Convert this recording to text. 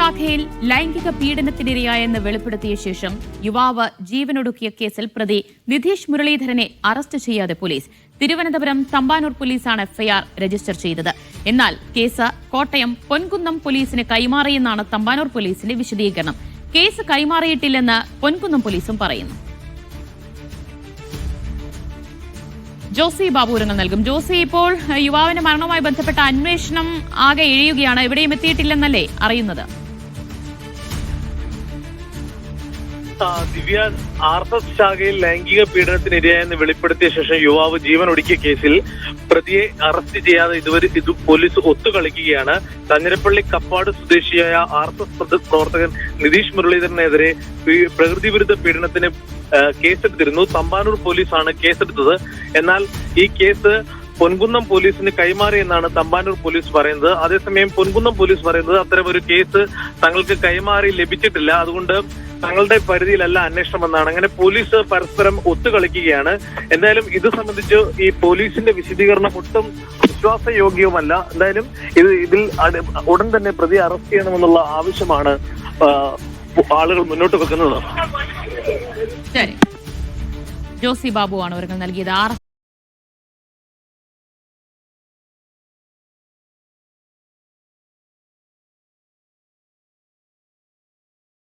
ശാഖയിൽ ലൈംഗിക പീഡനത്തിനിരയായെന്ന് വെളിപ്പെടുത്തിയ ശേഷം യുവാവ് ജീവനൊടുക്കിയ കേസിൽ പ്രതി നിധീഷ് മുരളീധരനെ അറസ്റ്റ് ചെയ്യാതെ പോലീസ്. തിരുവനന്തപുരം തമ്പാനൂർ പോലീസാണ് എഫ്ഐആർ രജിസ്റ്റർ ചെയ്തത്. എന്നാൽ കേസ് കോട്ടയം പൊൻകുന്നം പോലീസിന് കൈമാറിയെന്നാണ് തമ്പാനൂർ പോലീസിന്റെ വിശദീകരണം. കേസ് കൈമാറിയിട്ടില്ലെന്ന് പൊൻകുന്നം പോലീസും പറയുന്നു. ജോസി ബാബു വിവരങ്ങൾ നൽകും. ജോസി, ഇപ്പോൾ യുവാവിന്റെ മരണവുമായി ബന്ധപ്പെട്ട അന്വേഷണം ആകെ എഴിയുകയാണ്, എവിടെയും എത്തിയിട്ടില്ലെന്നല്ലേ അറിയുന്നത്? ദിവ്യ, RSS ശാഖയിൽ ലൈംഗിക പീഡനത്തിനിരയായെന്ന് വെളിപ്പെടുത്തിയ ശേഷം യുവാവ് ജീവനൊടുക്കിയ കേസിൽ പ്രതിയെ അറസ്റ്റ് ചെയ്യാതെ ഇത് പോലീസ് ഒത്തുകളിക്കുകയാണ്. കാഞ്ഞിരപ്പള്ളി കപ്പാട് സ്വദേശിയായ RSS പ്രവർത്തകൻ നിധീഷ് മുരളീധരനെതിരെ പ്രകൃതി വിരുദ്ധ പീഡനത്തിന് കേസെടുത്തിരുന്നു. തമ്പാനൂർ പോലീസാണ് കേസെടുത്തത്. എന്നാൽ ഈ കേസ് പൊൻകുന്നം പോലീസിന് കൈമാറിയെന്നാണ് തമ്പാനൂർ പോലീസ് പറയുന്നത്. അതേസമയം പൊൻകുന്നം പോലീസ് പറയുന്നത് അത്തരമൊരു കേസ് തങ്ങൾക്ക് കൈമാറി ലഭിച്ചിട്ടില്ല, അതുകൊണ്ട് തങ്ങളുടെ പരിധിയിലല്ല അന്വേഷണമെന്നാണ്. അങ്ങനെ പോലീസ് പരസ്പരം ഒത്തുകളിക്കുകയാണ്. എന്തായാലും ഇത് സംബന്ധിച്ച് ഈ പോലീസിന്റെ വിശദീകരണം ഒട്ടും വിശ്വാസയോഗ്യവുമല്ല. എന്തായാലും ഇതിൽ ഉടൻ തന്നെ പ്രതി അറസ്റ്റ് ചെയ്യണമെന്നുള്ള ആവശ്യമാണ് ആളുകൾ മുന്നോട്ട് വെക്കുന്നത്. ശരി, ജോസി ബാബുവാണ് വിവരങ്ങൾ നൽകിയത്.